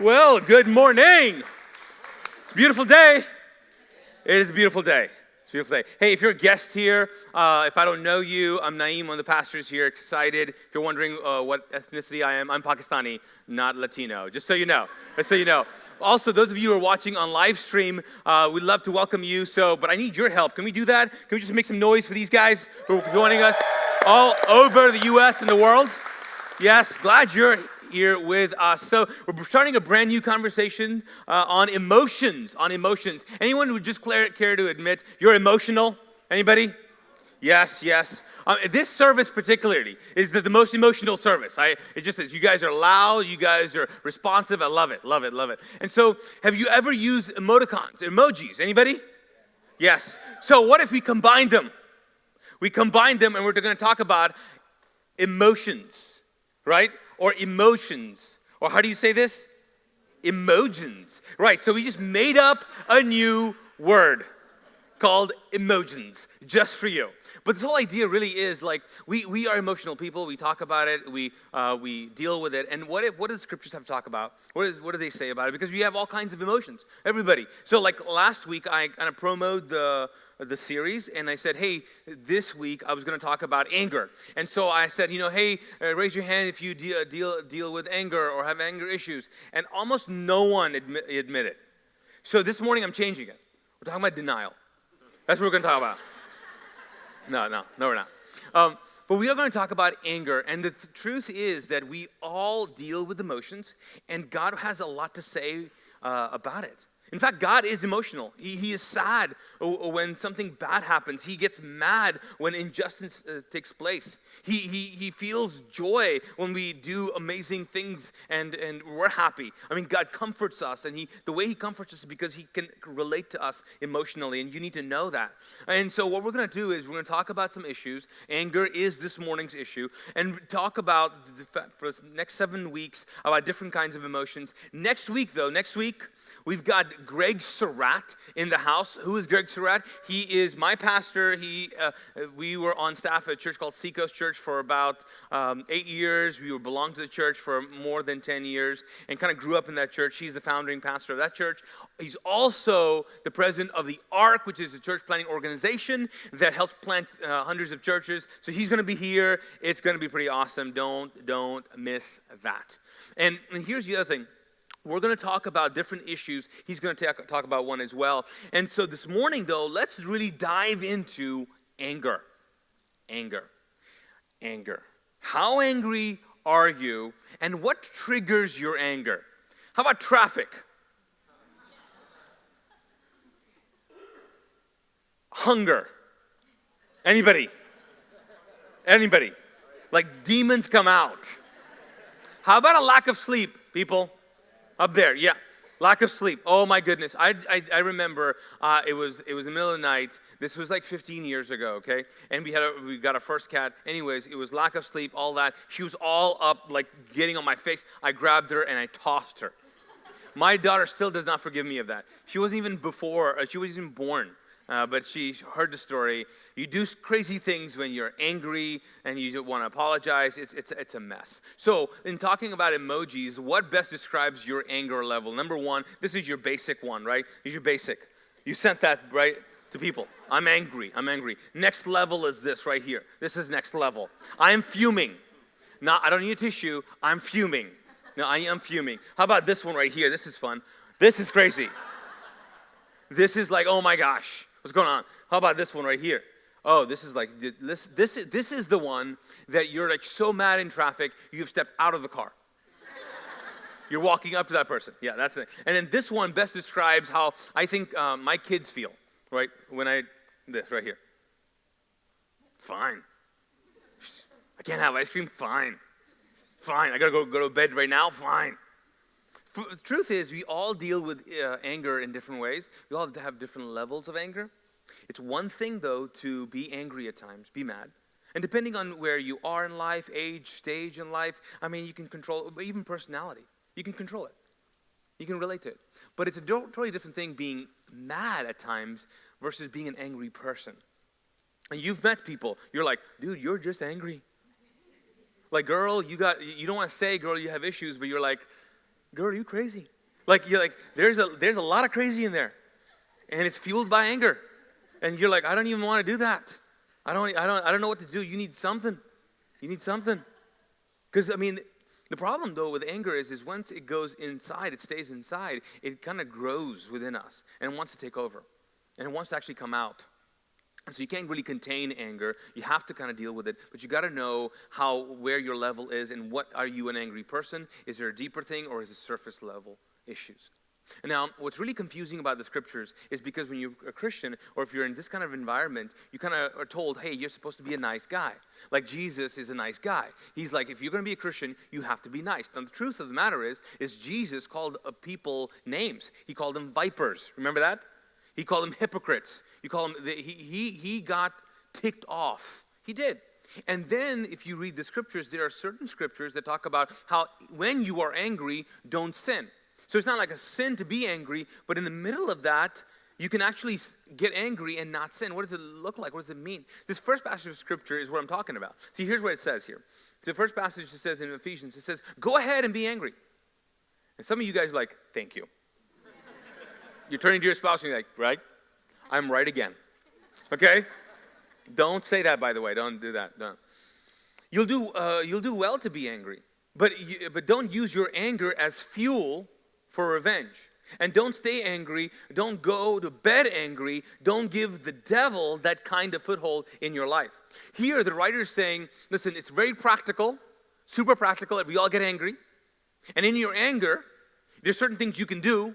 Well, good morning. It's a beautiful day. It is a beautiful day. It's a beautiful day. Hey, if you're a guest here, if I don't know you, I'm Naeem, one of the pastors here. Excited. If you're wondering what ethnicity I am, I'm Pakistani, not Latino. Just so you know. Also, those of you who are watching on live stream, we'd love to welcome you. But I need your help. Can we do that? Can we just make some noise for these guys who are joining us all over the U.S. and the world? Yes, glad you're here with us. So we're starting a brand new conversation on emotions. Anyone who would just care to admit you're emotional? Anybody? Yes. This service particularly is the most emotional service. It just is. You guys are loud. You guys are responsive. I love it. And so have you ever used emojis? Anybody? Yes. So what if we combined them? We combined them and we're going to talk about emotions, right? Or emotions. Or how do you say this? Emojions. Right, so we just made up a new word called emojions, just for you. But this whole idea really is like, we are emotional people. We talk about it. We deal with it. And what do the scriptures have to talk about? What do they say about it? Because we have all kinds of emotions, everybody. So like last week, I kind of promoted the series, and I said, hey, this week I was going to talk about anger. And so I said, hey, raise your hand if you deal with anger or have anger issues. And almost no one admitted. So this morning I'm changing it. We're talking about denial. That's what we're going to talk about. No, we're not. But we are going to talk about anger. And the truth is that we all deal with emotions, and God has a lot to say about it. In fact, God is emotional. He is sad when something bad happens. He gets mad when injustice takes place. He feels joy when we do amazing things and we're happy. I mean, God comforts us, and the way He comforts us is because He can relate to us emotionally, and you need to know that. And so what we're going to do is we're going to talk about some issues. Anger is this morning's issue, and talk about, for the next 7 weeks, about different kinds of emotions. Next week, we've got Greg Surratt in the house. Who is Greg Surratt? He is my pastor. We were on staff at a church called Seacoast Church for about 8 years. We belonged to the church for more than 10 years and kind of grew up in that church. He's the founding pastor of that church. He's also the president of the ARC, which is a church planting organization that helps plant hundreds of churches. So he's going to be here. It's going to be pretty awesome. Don't miss that. And here's the other thing. We're going to talk about different issues. He's going to talk about one as well. And so this morning, though, let's really dive into anger. Anger. How angry are you, and what triggers your anger? How about traffic? Hunger. Anybody? Like demons come out. How about a lack of sleep, people? Up there, yeah. Lack of sleep. Oh my goodness. I remember it was in the middle of the night. This was like 15 years ago, okay? And we got our first cat. Anyways, it was lack of sleep, all that. She was all up, like getting on my face. I grabbed her and I tossed her. My daughter still does not forgive me of that. She wasn't even born. But she heard the story. You do crazy things when you're angry and you want to apologize. It's a mess. So in talking about emojis, what best describes your anger level? Number one, this is your basic one, right? This is your basic. You sent that, right, to people. I'm angry. Next level is this right here. This is next level. I am fuming. I don't need a tissue. I'm fuming. No, I am fuming. How about this one right here? This is fun. This is crazy. This is like, oh my gosh. What's going on? How about this one right here? Oh, this is like, this is the one that you're like so mad in traffic, you've stepped out of the car. You're walking up to that person. Yeah, that's it. And then this one best describes how I think my kids feel, right? This right here. Fine. I can't have ice cream? Fine. I gotta go to bed right now? Fine. The truth is, we all deal with anger in different ways. We all have different levels of anger. It's one thing, though, to be angry at times, be mad. And depending on where you are in life, age, stage in life, I mean, you can control it, even personality. You can control it. You can relate to it. But it's a totally different thing being mad at times versus being an angry person. And you've met people. You're like, dude, you're just angry. Like, girl, you don't want to say, girl, you have issues, but you're like, girl, are you crazy? There's a lot of crazy in there. And it's fueled by anger. And you're like, I don't even want to do that. I don't know what to do. You need something. You need something. Because, the problem, though, with anger is once it goes inside, it stays inside, it kind of grows within us. And it wants to take over. And it wants to actually come out. And so you can't really contain anger. You have to kind of deal with it. But you got to know where your level is and what are you an angry person? Is there a deeper thing or is it surface level issues? And now, what's really confusing about the scriptures is because when you're a Christian, or if you're in this kind of environment, you kind of are told, hey, you're supposed to be a nice guy. Like Jesus is a nice guy. He's like, if you're going to be a Christian, you have to be nice. Now, the truth of the matter is Jesus called people names. He called them vipers. Remember that? He called them hypocrites. He got ticked off. He did. And then, if you read the scriptures, there are certain scriptures that talk about how when you are angry, don't sin. So it's not like a sin to be angry, but in the middle of that, you can actually get angry and not sin. What does it look like? What does it mean? This first passage of scripture is what I'm talking about. See, here's what it says here. So the first passage it says in Ephesians, it says, go ahead and be angry. And some of you guys are like, thank you. You're turning to your spouse and you're like, right? I'm right again. Okay? Don't say that, by the way. Don't do that. Don't. You'll do well to be angry, but don't use your anger as fuel for revenge. And don't stay angry. Don't go to bed angry. Don't give the devil that kind of foothold in your life. Here, the writer is saying, listen, it's very practical, super practical, that we all get angry. And in your anger, there's certain things you can do.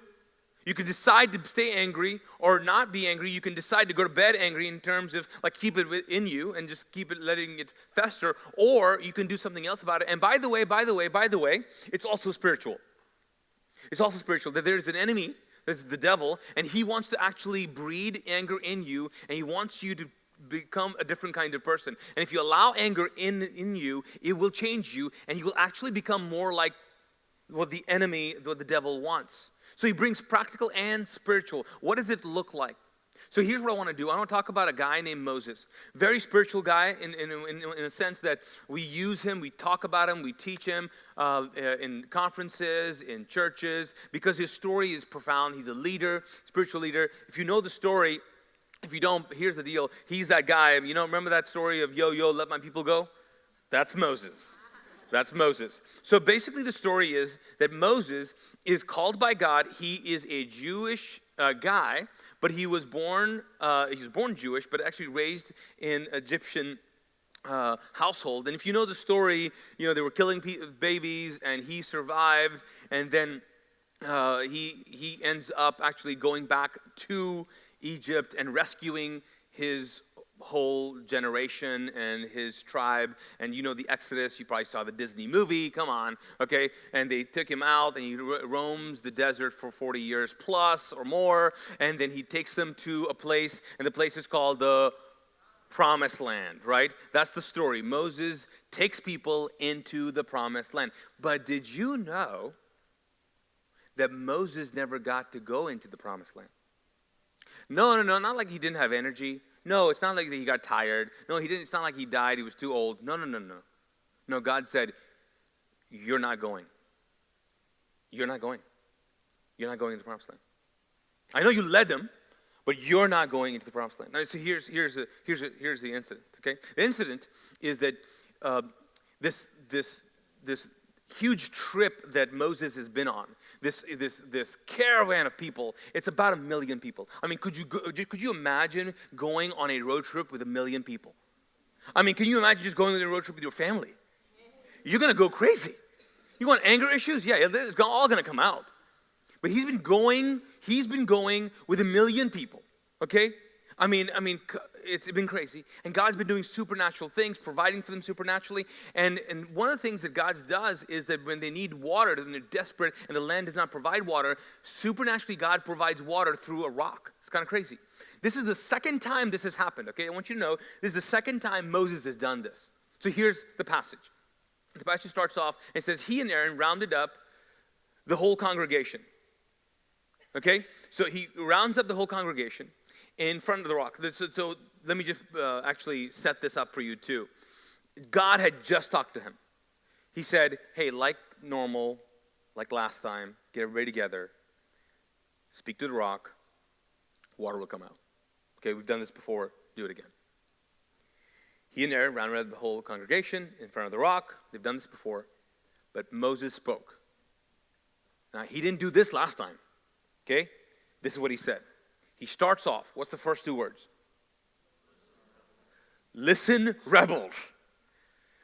You can decide to stay angry or not be angry. You can decide to go to bed angry in terms of like keep it within you and just keep it letting it fester. Or you can do something else about it. And by the way, it's also spiritual. It's also spiritual. That there's an enemy, there's the devil, and he wants to actually breed anger in you, and he wants you to become a different kind of person. And if you allow anger in you, it will change you, and you will actually become more like what the devil wants. So he brings practical and spiritual. What does it look like? So here's what I want to do. I want to talk about a guy named Moses. Very spiritual guy in a sense that we use him, we talk about him, we teach him in conferences, in churches, because his story is profound. He's a leader, spiritual leader. If you know the story, if you don't, here's the deal. He's that guy. Remember that story of yo, let my people go? That's Moses. That's Moses. So basically the story is that Moses is called by God. He is a Jewish guy, but he was born Jewish, but actually raised in Egyptian household. And if you know the story, they were killing babies, and he survived, and then he ends up actually going back to Egypt and rescuing his whole generation and his tribe. And the Exodus, you probably saw the Disney movie, come on, okay? And they took him out, and he roams the desert for 40 years plus or more, and then he takes them to a place, and the place is called the Promised Land, right? That's the story. Moses takes people into the Promised Land. But did you know that Moses never got to go into the Promised Land? No, not like he didn't have energy. No, it's not like he got tired. No, he didn't. It's not like he died. He was too old. No. No, God said, you're not going. You're not going. You're not going into the Promised Land. I know you led them, but you're not going into the Promised Land. Now, so here's the incident. Okay, the incident is that this huge trip that Moses has been on. This caravan of people, it's about 1 million people. Could you imagine going on a road trip with 1 million people? Can you imagine just going on a road trip with your family? You're going to go crazy. You want anger issues? Yeah, it's all going to come out. But he's been going with 1 million people, okay? It's been crazy. And God's been doing supernatural things, providing for them supernaturally. And one of the things that God does is that when they need water, when they're desperate and the land does not provide water, supernaturally God provides water through a rock. It's kind of crazy. This is the second time this has happened, okay? I want you to know this is the second time Moses has done this. So here's the passage. The passage starts off and says, he and Aaron rounded up the whole congregation. Okay? So he rounds up the whole congregation in front of the rock. So let me just actually set this up for you too. God had just talked to him. He said, hey, like normal, like last time, get everybody together, speak to the rock, water will come out. Okay, we've done this before, do it again. He and Aaron ran around the whole congregation in front of the rock. They've done this before. But Moses spoke. Now, he didn't do this last time. Okay? This is what he said. He starts off. What's the first 2 words? Listen, rebels.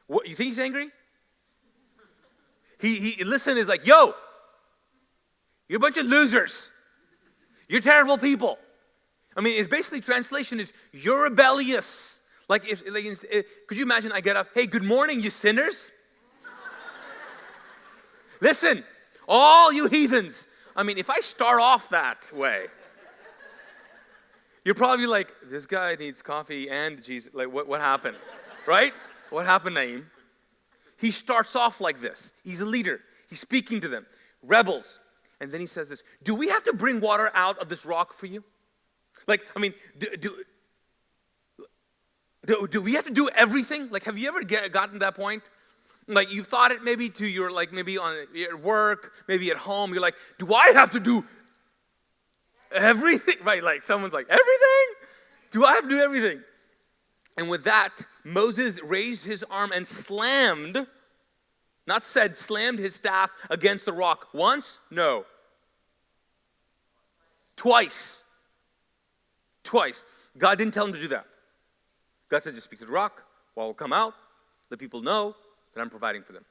What, you think he's angry? He listen is like, yo, you're a bunch of losers. You're terrible people. I mean, it's basically translation is, you're rebellious. Like, could you imagine I get up, hey, good morning, you sinners. Listen, all you heathens. I mean, if I start off that way, you're probably like, this guy needs coffee and Jesus. Like, what happened? Right? What happened, Naeem? He starts off like this. He's a leader. He's speaking to them. Rebels. And then he says this, do we have to bring water out of this rock for you? Like, I mean, do we have to do everything? Like, have you ever gotten to that point? Like, you thought it maybe to your, like, maybe on your work, maybe at home. You're like, do I have to do everything? Right, like, someone's like, everything? Do I have to do everything? And with that, Moses raised his arm and slammed, not said, slammed his staff against the rock. Once? No. Twice. God didn't tell him to do that. God said, just speak to the rock, water will come out, let people know that I'm providing for them.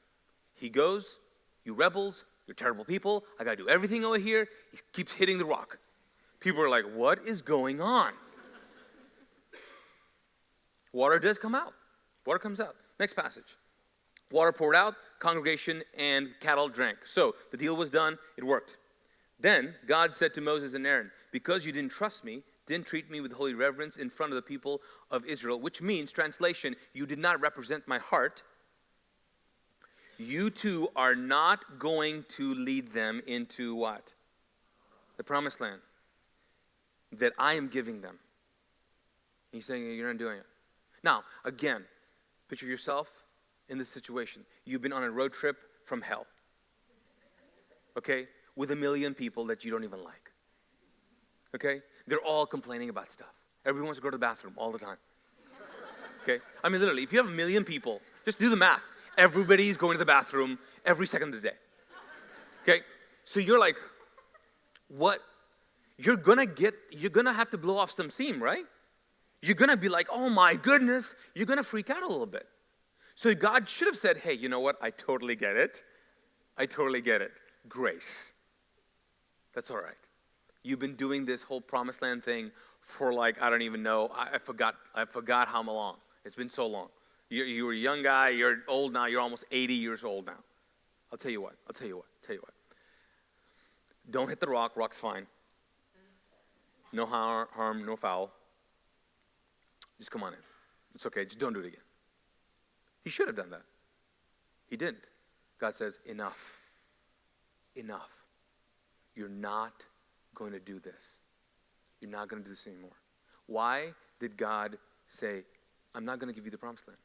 He goes, you rebels, you're terrible people, I gotta do everything over here. He keeps hitting the rock. People are like, what is going on? Water does come out. Water comes out. Next passage. Water poured out, congregation and cattle drank. So the deal was done, it worked. Then God said to Moses and Aaron, because you didn't trust me, didn't treat me with holy reverence in front of the people of Israel, which means, translation, you did not represent my heart, you too are not going to lead them into what? The promised land that I am giving them. He's saying you're not doing it. Now, again, picture yourself in this situation. You've been on a road trip from hell. Okay? With 1 million people that you don't even like. Okay? They're all complaining about stuff. Everyone wants to go to the bathroom all the time. Okay? I mean, literally, if you have 1 million people, just do the math. Everybody's going to the bathroom every second of the day. Okay? So you're like, what? You're gonna have to blow off some steam, right? You're gonna be like, oh my goodness. You're gonna freak out a little bit. So God should have said, hey, you know what? I totally get it. Grace. That's all right. You've been doing this whole promised land thing for like, I don't even know. I forgot how long. It's been so long. You were a young guy. You're old now. You're almost 80 years old now. I'll tell you what. Don't hit the rock. Rock's fine. No harm, no foul. Just come on in. It's okay. Just don't do it again. He should have done that. He didn't. God says, enough. You're not going to do this. You're not going to do this anymore. Why did God say, I'm not going to give you the promised land?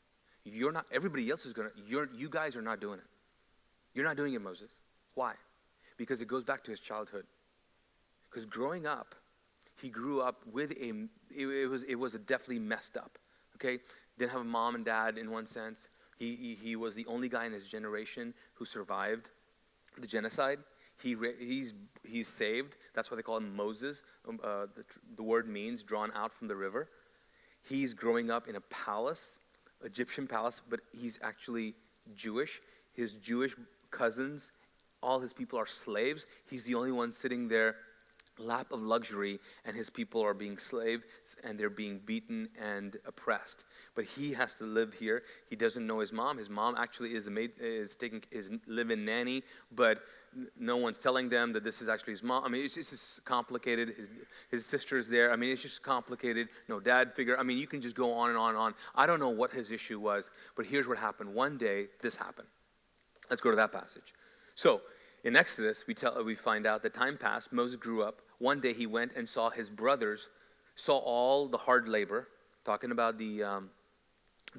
You're not, everybody else is going to, you guys are not doing it. You're not doing it, Moses. Why? Because it goes back to his childhood. Because growing up, he grew up with it was definitely messed up. Okay? Didn't have a mom and dad in one sense. He was the only guy in his generation who survived the genocide. He's saved. That's why they call him Moses. The word means drawn out from the river. He's growing up in a palace, Egyptian palace, but he's actually Jewish. His Jewish cousins, all his people are slaves. He's the only one sitting there, lap of luxury, and his people are being slaves and they're being beaten and oppressed. But he has to live here. He doesn't know his mom. His mom actually is live-in nanny, but no one's telling them that this is actually his mom. I mean, it's just complicated. His sister's there. I mean, it's just complicated. No dad figure. I mean, you can just go on and on and on. I don't know what his issue was, but here's what happened. One day, this happened. Let's go to that passage. So, in Exodus, we find out that time passed. Moses grew up. One day he went and saw his brothers, saw all the hard labor, talking about the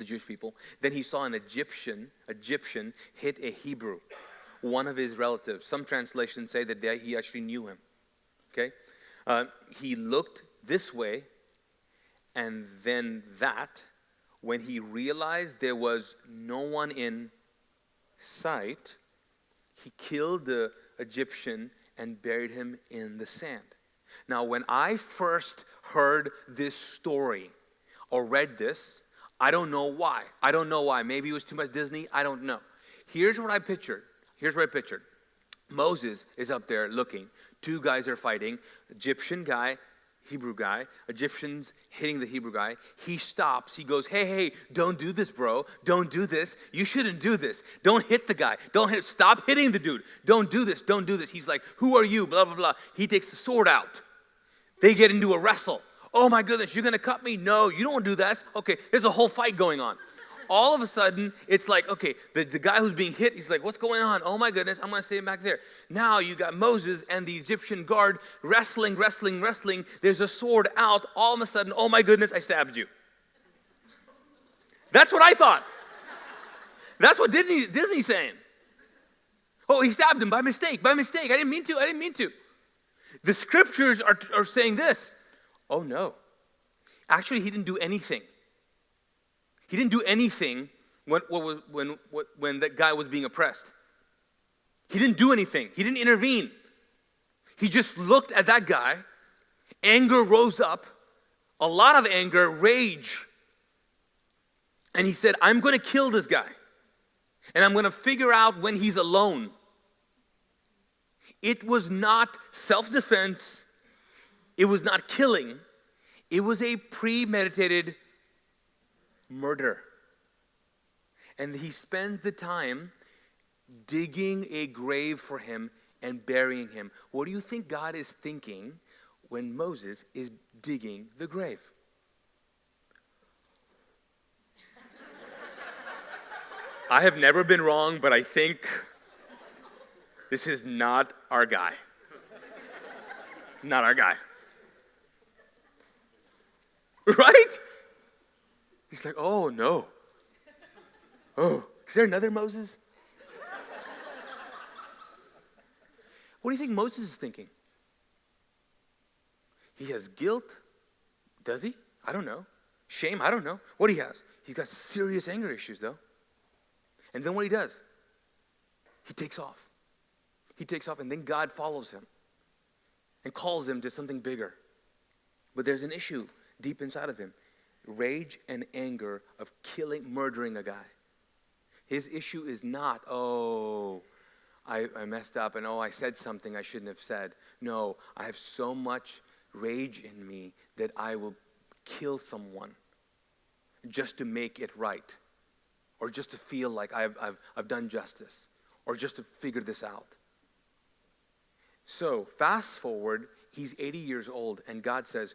Jewish people. Then he saw an Egyptian hit a Hebrew. one of his relatives. Some translations say that he actually knew him. Okay? He looked this way and then that. When he realized there was no one in sight, he killed the Egyptian and buried him in the sand. Now, when I first heard this story or read this, I don't know why. Maybe it was too much Disney. I don't know. Here's what I pictured. Moses is up there looking. Two guys are fighting. Egyptian guy, Hebrew guy. Egyptians hitting the Hebrew guy. He stops. He goes, hey, don't do this, bro. Don't do this. You shouldn't do this. Don't hit the guy. Stop hitting the dude. Don't do this. He's like, who are you? Blah, blah, blah. He takes the sword out. They get into a wrestle. Oh my goodness, you're going to cut me? No, you don't want to do that. Okay, there's a whole fight going on. All of a sudden, it's like, okay, the guy who's being hit, he's like, what's going on? Oh my goodness, I'm going to stay back there. Now you got Moses and the Egyptian guard wrestling. There's a sword out. All of a sudden, oh my goodness, I stabbed you. That's what I thought. That's what Disney's saying. Oh, he stabbed him by mistake. I didn't mean to. The scriptures are saying this. Oh no. Actually, he didn't do anything. He didn't do anything when that guy was being oppressed. He didn't do anything. He didn't intervene. He just looked at that guy. Anger rose up. A lot of anger, rage. And he said, I'm going to kill this guy. And I'm going to figure out when he's alone. It was not self-defense. It was not killing. It was a premeditated murder. And he spends the time digging a grave for him and burying him. What do you think God is thinking when Moses is digging the grave? I have never been wrong, but I think this is not our guy. Not our guy. Right? He's like, oh no. Oh, is there another Moses? What do you think Moses is thinking? He has guilt. Does he? I don't know. Shame? I don't know. What he has? He's got serious anger issues though. And then what he does? He takes off. And then God follows him and calls him to something bigger. But there's an issue deep inside of him. Rage and anger of murdering a guy. His issue is not, I messed up and I said something I shouldn't have said. No, I have so much rage in me that I will kill someone just to make it right. Or just to feel like I've done justice. Or just to figure this out. So, fast forward, he's 80 years old, and God says,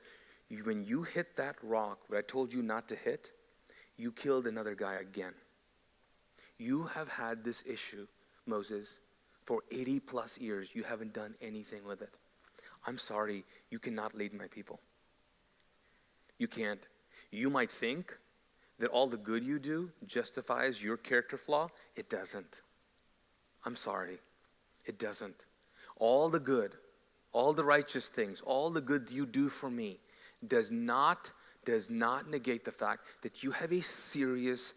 when you hit that rock, what I told you not to hit, you killed another guy again. You have had this issue, Moses, for 80 plus years. You haven't done anything with it. I'm sorry, you cannot lead my people. You can't. You might think that all the good you do justifies your character flaw. It doesn't. I'm sorry. It doesn't. All the good, all the righteous things, all the good you do for me does not negate the fact that you have a serious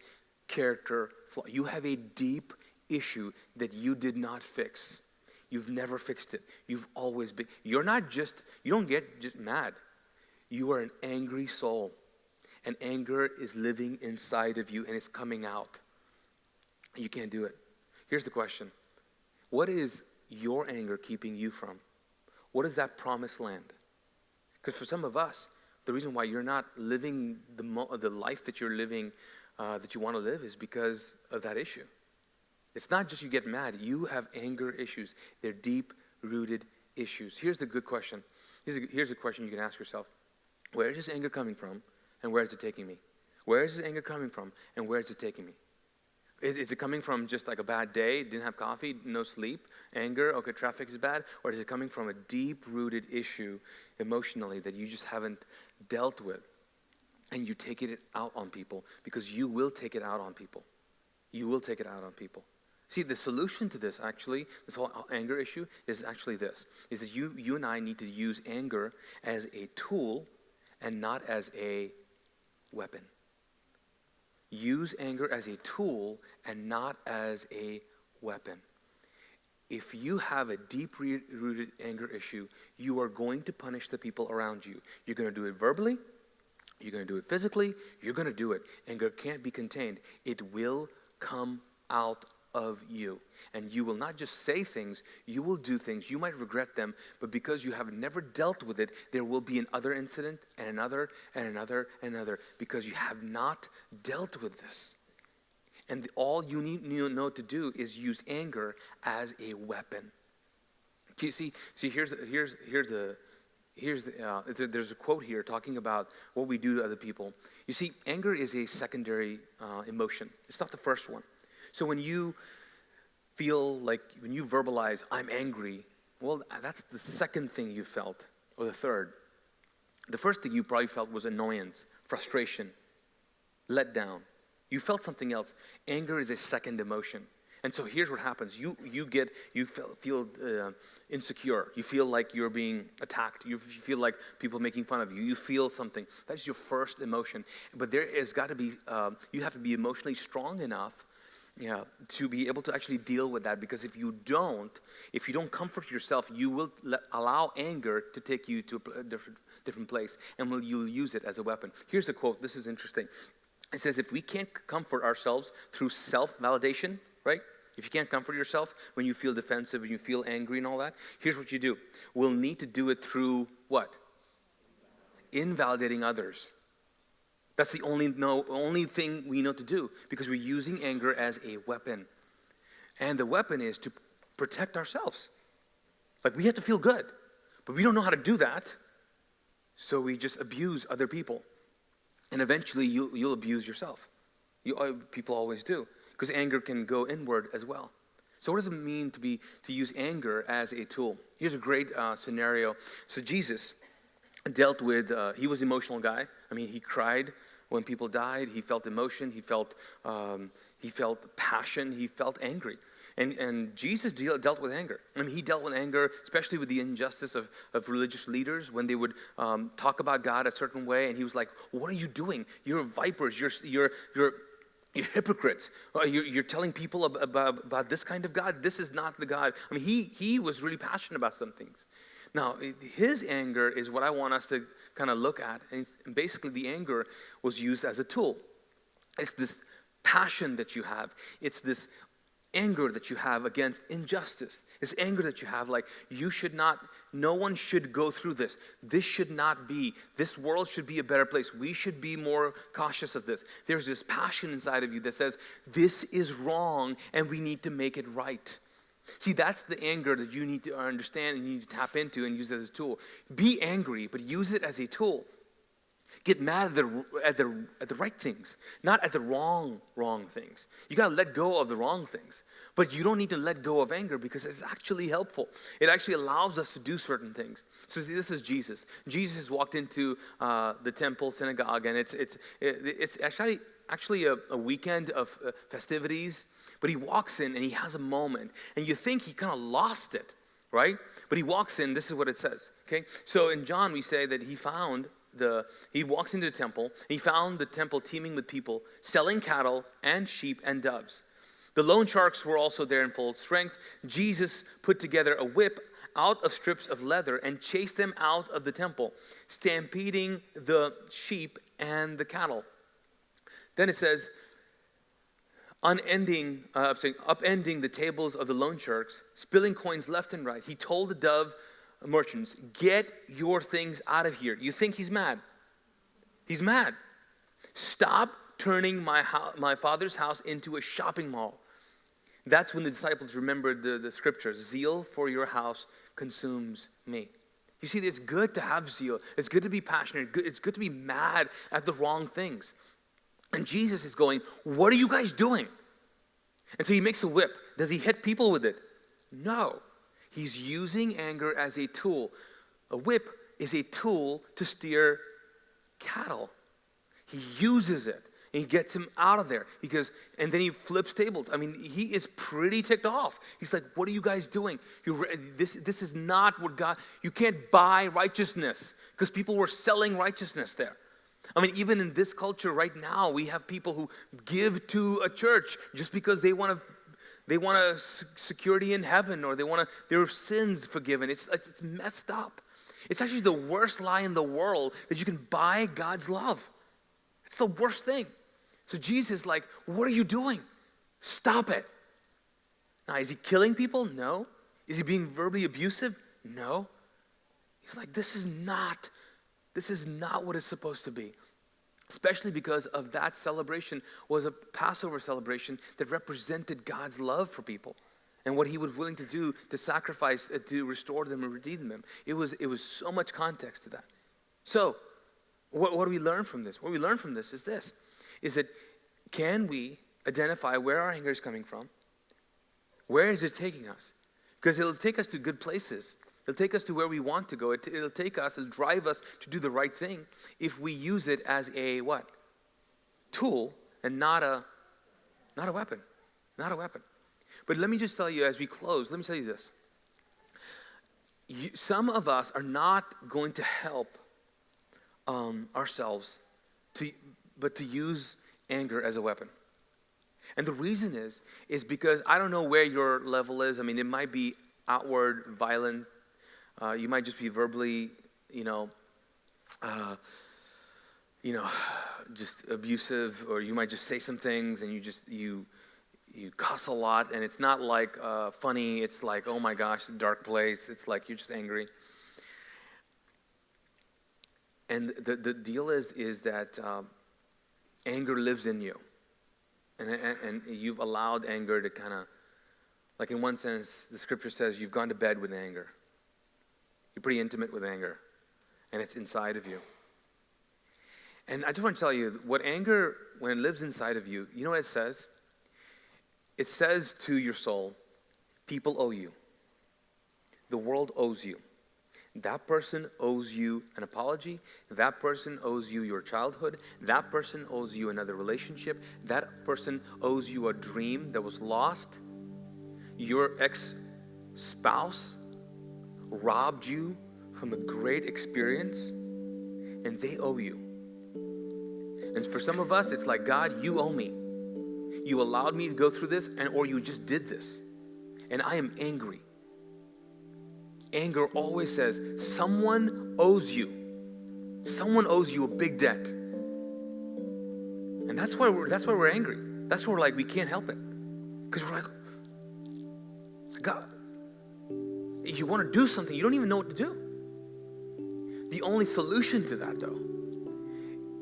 character flaw. You have a deep issue that you did not fix. You've never fixed it. You've always been. You don't get just mad. You are an angry soul. And anger is living inside of you and it's coming out. You can't do it. Here's the question. What is your anger keeping you from? What is that promised land? Because for some of us, the reason why you're not living the life that you're living, that you want to live, is because of that issue. It's not just you get mad. You have anger issues. They're deep-rooted issues. Here's the good question. Here's a question you can ask yourself. Where is this anger coming from, and where is it taking me? Where is this anger coming from, and where is it taking me? Is it coming from just like a bad day, didn't have coffee, no sleep, anger, okay, traffic is bad? Or is it coming from a deep-rooted issue emotionally that you just haven't dealt with? And you take it out on people, because you will take it out on people. You will take it out on people. See, the solution to this this whole anger issue is actually this, is that you and I need to use anger as a tool and not as a weapon. Use anger as a tool and not as a weapon. If you have a deep-rooted anger issue, you are going to punish the people around you. You're going to do it verbally. You're going to do it physically. You're going to do it. Anger can't be contained. It will come out of you. And you will not just say things, you will do things. You might regret them, but because you have never dealt with it, there will be another incident and another and another and another because you have not dealt with this. And all you need to know to do is use anger as a weapon. See, there's a quote here talking about what we do to other people. You see, anger is a secondary emotion. It's not the first one. So when you verbalize, I'm angry, well, that's the second thing you felt, or the third. The first thing you probably felt was annoyance, frustration, letdown. You felt something else. Anger is a second emotion. And so here's what happens. You feel insecure. You feel like you're being attacked. You feel like people are making fun of you. You feel something. That's your first emotion. But there has got to be, you have to be emotionally strong enough to be able to actually deal with that. Because if you don't comfort yourself, you will allow anger to take you to a different place. And you'll use it as a weapon. Here's a quote. This is interesting. It says, if we can't comfort ourselves through self-validation, right? If you can't comfort yourself when you feel defensive and you feel angry and all that, here's what you do. We'll need to do it through what? Invalidating others. That's the only thing we know to do because we're using anger as a weapon. And the weapon is to protect ourselves. Like we have to feel good, but we don't know how to do that. So we just abuse other people. And eventually you'll abuse yourself. People always do. Because anger can go inward as well. So what does it mean to use anger as a tool? Here's a great scenario. So Jesus dealt with, he was an emotional guy. I mean, he cried when people died. He felt emotion. He felt passion. He felt angry. And Jesus dealt with anger. I mean, he dealt with anger, especially with the injustice of religious leaders when they would talk about God a certain way. And he was like, what are you doing? You're vipers. You're hypocrites. You're telling people about this kind of God. This is not the God. I mean, he was really passionate about some things. Now, his anger is what I want us to kind of look at. And basically, the anger was used as a tool. It's this passion that you have. It's this anger that you have against injustice. It's anger that you have like, no one should go through this. This should not be. This world should be a better place. We should be more cautious of this. There's this passion inside of you that says, this is wrong and we need to make it right. See, that's the anger that you need to understand and you need to tap into and use it as a tool. Be angry, but use it as a tool. Get mad at the right things, not at the wrong things. You got to let go of the wrong things. But you don't need to let go of anger because it's actually helpful. It actually allows us to do certain things. So see, this is Jesus. Jesus walked into the temple, synagogue, and it's actually a weekend of festivities. But he walks in and he has a moment. And you think he kind of lost it, right? But he walks in, this is what it says, okay? So in John, we say that he walks into the temple. He found the temple teeming with people selling cattle and sheep and doves. The loan sharks were also there in full strength. Jesus put together a whip out of strips of leather and chased them out of the temple, stampeding the sheep and the cattle. Then it says, upending the tables of the loan sharks, spilling coins left and right. He told the dove merchants, get your things out of here. You think he's mad? He's mad. Stop turning my father's house into a shopping mall. That's when the disciples remembered the scriptures. Zeal for your house consumes me. You see, it's good to have zeal. It's good to be passionate. It's good to be mad at the wrong things. And Jesus is going, what are you guys doing? And so he makes a whip. Does he hit people with it? No. He's using anger as a tool. A whip is a tool to steer cattle. He uses it. And he gets him out of there. And then he flips tables. I mean, he is pretty ticked off. He's like, what are you guys doing? This is not what God, you can't buy righteousness, because people were selling righteousness there. I mean, even in this culture right now, we have people who give to a church just because they want a security in heaven, or they want their sins forgiven. It's messed up. It's actually the worst lie in the world, that you can buy God's love. It's the worst thing. So Jesus is like, what are you doing? Stop it. Now, is he killing people? No. Is he being verbally abusive? No. He's like, this is not what it's supposed to be. Especially because of that celebration was a Passover celebration that represented God's love for people and what he was willing to do to sacrifice, to restore them and redeem them. It was so much context to that. So, what do we learn from this? What we learn from this is that can we identify where our anger is coming from? Where is it taking us? Because it'll take us to good places. It'll take us to where we want to go. It'll drive us to do the right thing if we use it as a what? Tool, and not a weapon. Not a weapon. But let me just tell you, as we close, let me tell you this. Some of us are not going to help ourselves but to use anger as a weapon. And the reason is because I don't know where your level is. I mean, it might be outward, violent. You might just be verbally, just abusive, or you might just say some things and you cuss a lot, and it's not like funny. It's like, oh my gosh, dark place. It's like you're just angry. And the deal is that anger lives in you. And you've allowed anger to kind of, like in one sense, the scripture says you've gone to bed with anger. You're pretty intimate with anger. And it's inside of you. And I just want to tell you, what anger, when it lives inside of you, you know what it says? It says to your soul, people owe you. The world owes you. That person owes you an apology. That person owes you your childhood. That person owes you another relationship. That person owes you a dream that was lost. Your ex-spouse robbed you from a great experience, and they owe you. And for some of us, it's like, God, you owe me. You allowed me to go through this, or you just did this, and I am angry. Anger always says, someone owes you. Someone owes you a big debt. And that's why we're angry. That's why we're like, we can't help it. Because we're like, God, you want to do something, you don't even know what to do. The only solution to that, though,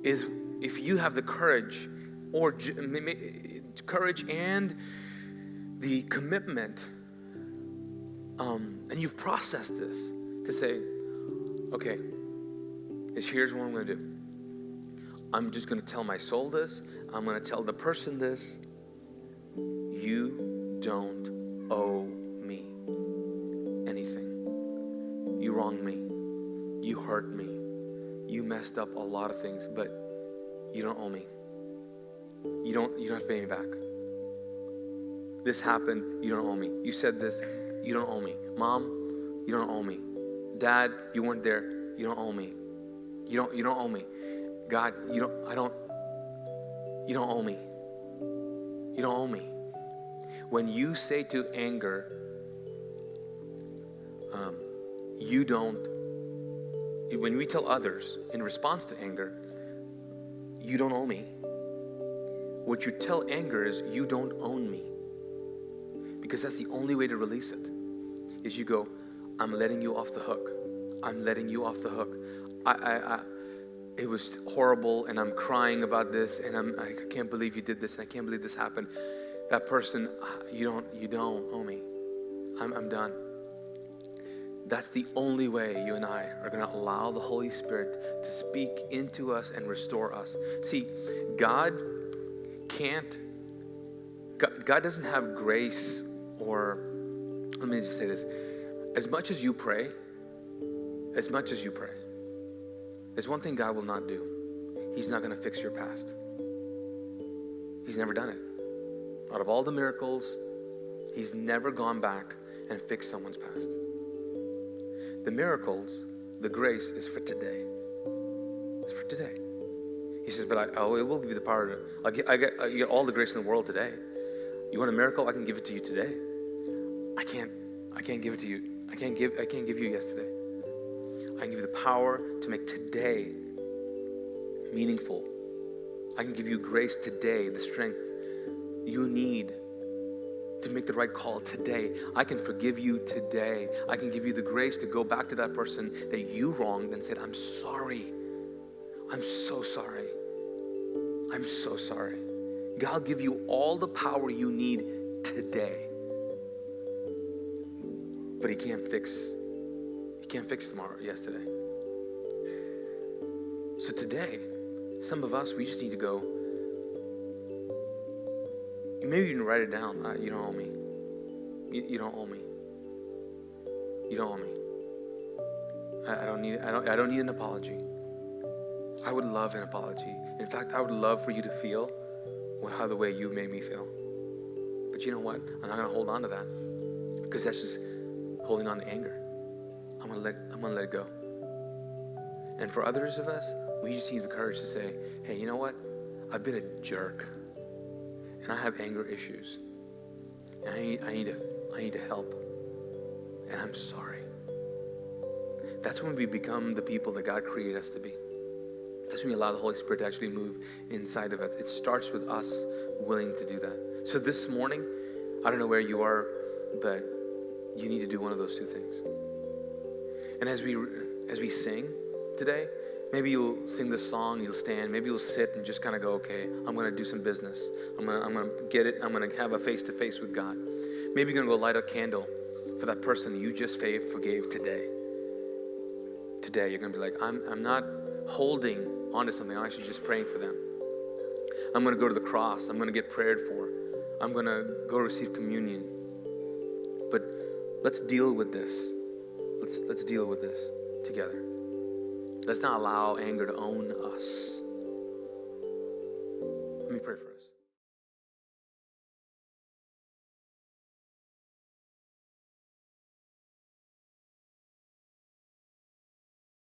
is if you have the courage, or courage and the commitment, and you've processed this, to say, okay, here's what I'm going to do. I'm just going to tell my soul this. I'm going to tell the person this. You don't owe me anything. You wronged me. You hurt me. You messed up a lot of things, but you don't owe me. You don't have to pay me back. This happened, you don't owe me. You said this, you don't owe me. Mom, you don't owe me. Dad, you weren't there, you don't owe me. You don't owe me. God, you don't owe me. You don't owe me. When you say to anger, when we tell others in response to anger, you don't owe me. What you tell anger is, you don't own me. Because that's the only way to release it. Is you go, I'm letting you off the hook. I'm letting you off the hook. It was horrible, and I'm crying about this, and I can't believe you did this, and I can't believe this happened. That person, you don't owe me. I'm done. That's the only way you and I are going to allow the Holy Spirit to speak into us and restore us. See, God doesn't have grace, or let me just say this. As much as you pray, there's one thing God will not do. He's not going to fix your past. He's never done it. Out of all the miracles, he's never gone back and fixed someone's past. The miracles, the grace is for today. It's for today. He says, but I will give you the power to, I get all the grace in the world today. You want a miracle? I can give it to you today. I can't give it to you. I can't give you yesterday. I can give you the power to make today meaningful. I can give you grace today, the strength you need to make the right call today. I can forgive you today. I can give you the grace to go back to that person that you wronged and said, I'm sorry. I'm so sorry. I'm so sorry. God will give you all the power you need today. But he can't fix tomorrow, yesterday. So today, some of us, we just need to go. Maybe you can write it down. You don't owe me. You don't owe me. You don't owe me. I don't need an apology. I would love an apology. In fact, I would love for you to feel how the way you made me feel. But you know what? I'm not going to hold on to that, because that's just holding on to anger. I'm going to let it go. And for others of us, we just need the courage to say, hey, you know what? I've been a jerk, and I have anger issues, and I need to help, and I'm sorry. That's when we become the people that God created us to be. That's when we allow the Holy Spirit to actually move inside of us. It starts with us willing to do that. So this morning, I don't know where you are, but you need to do one of those two things. And as we sing today, maybe you'll sing this song, you'll stand, maybe you'll sit and just kind of go, okay, I'm going to do some business. I'm going to get it. I'm going to have a face-to-face with God. Maybe you're going to go light a candle for that person you just forgave today. Today, you're going to be like, I'm not holding onto something. I'm actually just praying for them. I'm going to go to the cross. I'm going to get prayed for. I'm going to go receive communion. But let's deal with this. Let's deal with this together. Let's not allow anger to own us. Let me pray for us.